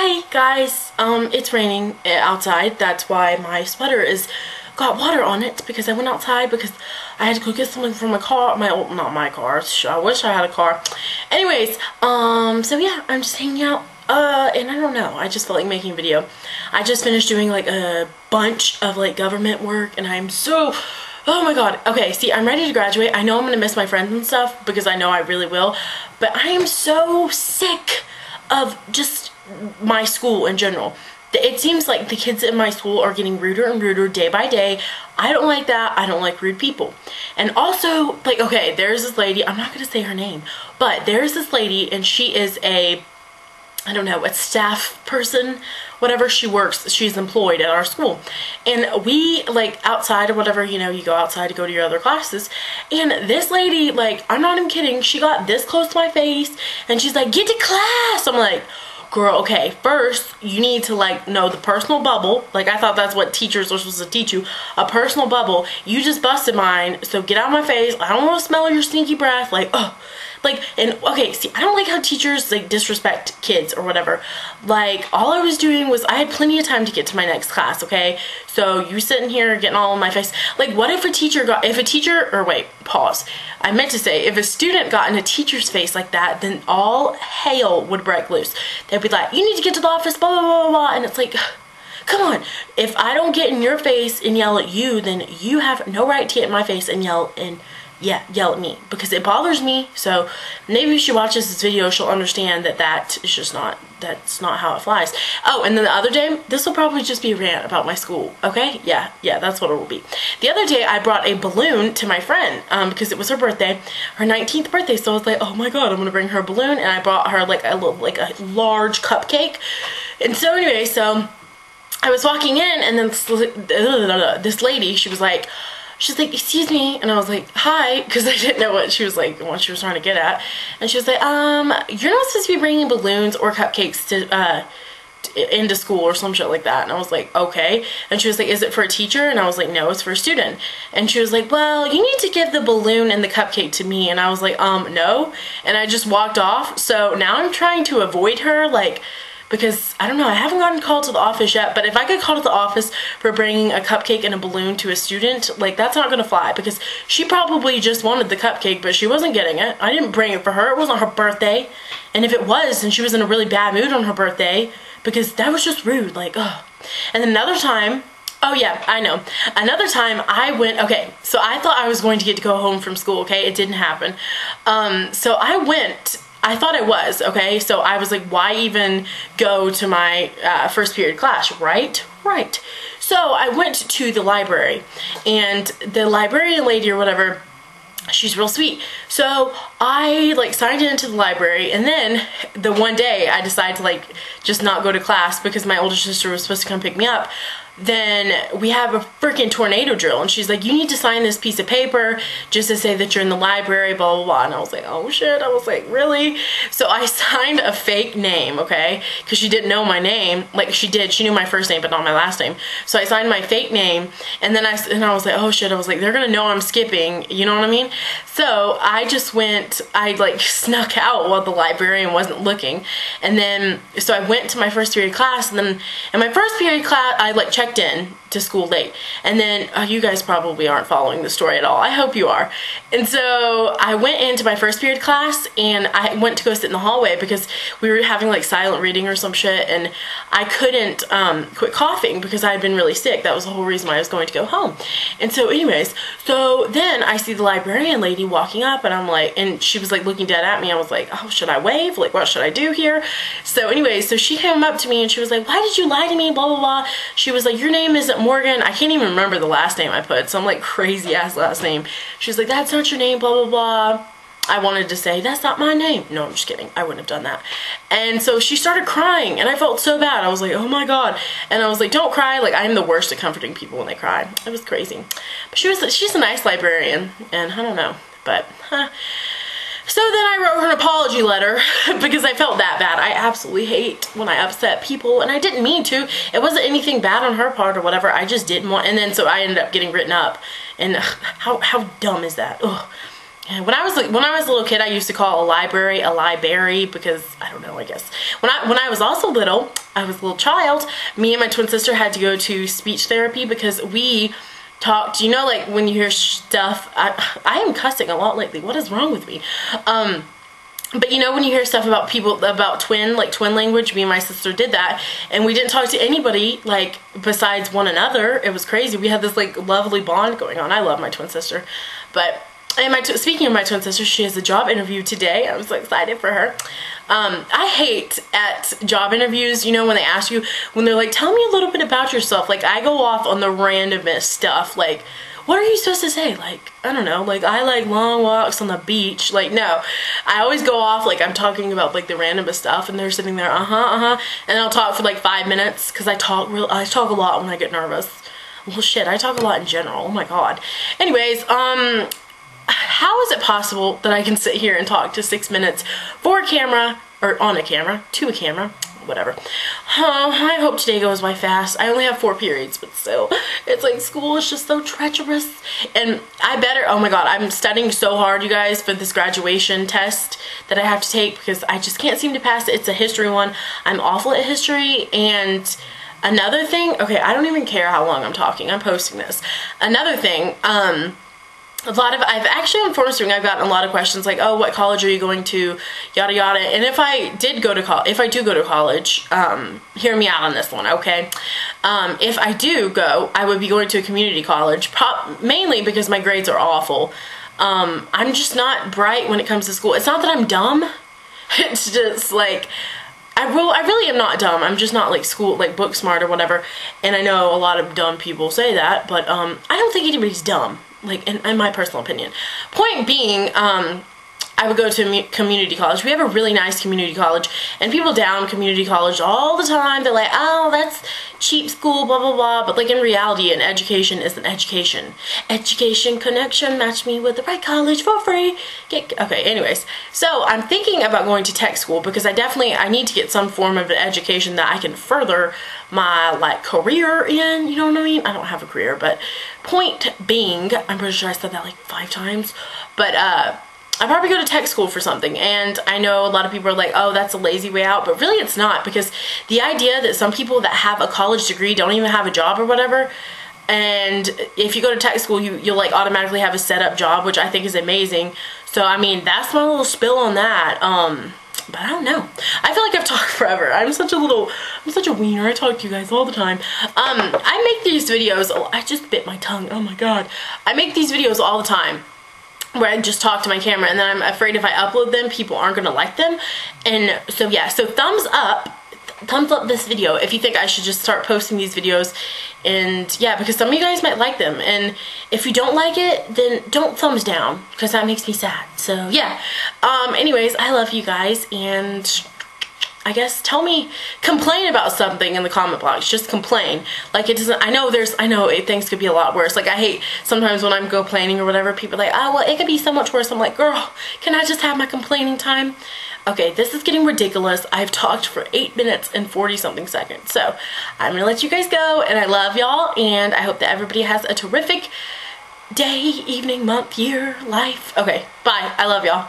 Hi guys, it's raining outside. That's why my sweater got water on it, because I went outside because I had to go get something from my car, not my car, I wish I had a car. Anyways, so yeah, I'm just hanging out, and I don't know, I just felt like making a video. I just finished doing like a bunch of like government work, and I'm so, oh my god. Okay, see, I'm ready to graduate. I know I'm gonna miss my friends and stuff, because I know I really will, but I am so sick of just my school in general. It seems like the kids in my school are getting ruder and ruder day by day. I don't like that. I don't like rude people. And also, like, okay, there's this lady, I'm not gonna say her name, but there's this lady, and she is a, I don't know, a staff person, whatever. She works, she's employed at our school. And we, like, outside or whatever, you know, you go outside to go to your other classes. And this lady, like, I'm not even kidding, she got this close to my face, and she's like, get to class. I'm like, girl, okay, first you need to like know the personal bubble. Like, I thought that's what teachers are supposed to teach you, a personal bubble. You just busted mine, so get out of my face. I don't want to smell your stinky breath. Like, oh, like, and okay, see, I don't like how teachers like disrespect kids or whatever. Like, all I was doing was, I had plenty of time to get to my next class, okay? So you sitting here getting all in my face. Like, what if a teacher or wait, pause. I meant to say, if a student got in a teacher's face like that, then all hell would break loose. They'd be like, you need to get to the office, blah, blah, blah, blah. And it's like, come on. If I don't get in your face and yell at you, then you have no right to get in my face and yell at me, because it bothers me. So maybe if she watches this video, she'll understand that that's not how it flies. Oh, and then the other day, this will probably just be a rant about my school, okay? Yeah, that's what it will be. The other day, I brought a balloon to my friend, because it was her birthday, her 19th birthday, so I was like, oh my god, I'm gonna bring her a balloon, and I brought her like a large cupcake. And so anyway, so I was walking in, and then this lady, she's like, excuse me, and I was like, hi, because I didn't know what she was trying to get at. And she was like, you're not supposed to be bringing balloons or cupcakes to into school or some shit like that. And I was like, okay. And she was like, is it for a teacher? And I was like, no, it's for a student. And she was like, well, you need to give the balloon and the cupcake to me. And I was like, no. And I just walked off. So now I'm trying to avoid her, like, because I don't know, I haven't gotten called to the office yet, but if I get called to the office for bringing a cupcake and a balloon to a student, like, that's not gonna fly, because she probably just wanted the cupcake, but she wasn't getting it. I didn't bring it for her. It wasn't her birthday. And if it was, then she was in a really bad mood on her birthday, because that was just rude, like, ugh. And then another time, oh yeah, I know. Another time I went, okay, so I thought I was going to get to go home from school, okay? It didn't happen. So I thought I was, okay? So I was like, why even go to my first period class, right? Right. So I went to the library, and the librarian lady or whatever, she's real sweet. So I like signed into the library, and then the one day I decided to like just not go to class because my older sister was supposed to come pick me up. Then we have a freaking tornado drill, and she's like, you need to sign this piece of paper just to say that you're in the library, blah, blah, blah. And I was like, oh shit. I was like, really? So I signed a fake name, okay? Because she didn't know my name. Like, she knew my first name, but not my last name. So I signed my fake name, and then I was like, oh shit. I was like, they're gonna know I'm skipping, you know what I mean? So I like snuck out while the librarian wasn't looking. And then, so I went to my first period class, and then in my first period class, I like checked in to school late, and then you guys probably aren't following the story at all. I hope you are. And so I went into my first period class, and I went to go sit in the hallway because we were having like silent reading or some shit, and I couldn't quit coughing because I had been really sick. That was the whole reason why I was going to go home. And so anyways, so then I see the librarian lady walking up, and I'm like, and she was like looking dead at me. I was like, oh, should I wave? Like, what should I do here? So anyways, so she came up to me, and she was like, why did you lie to me, blah, blah, blah. She was like, your name isn't Morgan. I can't even remember the last name I put, some like crazy ass last name. She's like, that's not your name, blah, blah, blah. I wanted to say, that's not my name. No, I'm just kidding. I wouldn't have done that. And so she started crying, and I felt so bad. I was like, oh my god. And I was like, don't cry. Like, I'm the worst at comforting people when they cry. It was crazy. But she's a nice librarian, and I don't know, but So then I wrote her an apology letter because I felt that bad. I absolutely hate when I upset people, and I didn't mean to. It wasn't anything bad on her part or whatever. I just didn't want, and then so I ended up getting written up. And how dumb is that? Ugh. when I was a little kid, I used to call a library a library because I don't know, I guess. When I was also little, I was a little child, me and my twin sister had to go to speech therapy because we talked, you know, like when you hear stuff, I am cussing a lot lately. What is wrong with me? But you know, when you hear stuff about people, about twin language, me and my sister did that, and we didn't talk to anybody, like, besides one another. It was crazy. We had this, like, lovely bond going on. I love my twin sister. But, and speaking of my twin sister, she has a job interview today. I'm so excited for her. I hate at job interviews, you know, when they ask you, when they're like, tell me a little bit about yourself. Like, I go off on the randomest stuff, like, what are you supposed to say? Like, I don't know, like, I like long walks on the beach. Like, no. I always go off, like, I'm talking about, like, the randomest stuff, and they're sitting there, and I'll talk for, like, 5 minutes, because I talk a lot when I get nervous. Well, shit, I talk a lot in general. Oh, my God. Anyways, how is it possible that I can sit here and talk to 6 minutes for a camera, or on a camera, to a camera? Whatever. I hope today goes by fast. I only have 4 periods, but still, it's like school is just so treacherous. And oh my God, I'm studying so hard, you guys, for this graduation test that I have to take because I just can't seem to pass it. It's a history one. I'm awful at history. And another thing, okay, I don't even care how long I'm talking. I'm posting this. Another thing, I've actually on Formspring, I've gotten a lot of questions like, oh, what college are you going to, yada yada. And if I do go to college, hear me out on this one, okay? If I do go, I would be going to a community college, mainly because my grades are awful. I'm just not bright when it comes to school. It's not that I'm dumb. It's just like, I really am not dumb. I'm just not like book smart or whatever. And I know a lot of dumb people say that, but I don't think anybody's dumb. Like, in my personal opinion. Point being, I would go to community college. We have a really nice community college, and people down community college all the time. They're like, oh, that's cheap school, blah, blah, blah. But, like, in reality, an education is an education. Education connection, match me with the right college for free. Okay, anyways. So, I'm thinking about going to tech school because I need to get some form of an education that I can further my, like, career in, you know what I mean? I don't have a career, but point being, I'm pretty sure I said that like 5 times, but, I'd probably go to tech school for something, and I know a lot of people are like, oh, that's a lazy way out, but really it's not, because the idea that some people that have a college degree don't even have a job or whatever, and if you go to tech school, you'll like automatically have a set up job, which I think is amazing. So, I mean, that's my little spill on that. But I don't know. I feel like I've talked forever. I'm such a wiener. I talk to you guys all the time. I make these videos, I just bit my tongue, oh my God. I make these videos all the time where I just talk to my camera, and then I'm afraid if I upload them, people aren't gonna like them. And so yeah, so thumbs up this video if you think I should just start posting these videos. And yeah, because some of you guys might like them, and if you don't like it, then don't thumbs down, because that makes me sad. So yeah, anyways, I love you guys, and I guess complain about something in the comment box. Just complain. Like, it doesn't, I know things could be a lot worse. Like, I hate sometimes when I'm complaining or whatever, people are like, oh, well, it could be so much worse. I'm like, girl, can I just have my complaining time? Okay, this is getting ridiculous. I've talked for 8 minutes and 40 something seconds. So, I'm gonna let you guys go, and I love y'all, and I hope that everybody has a terrific day, evening, month, year, life. Okay, bye. I love y'all.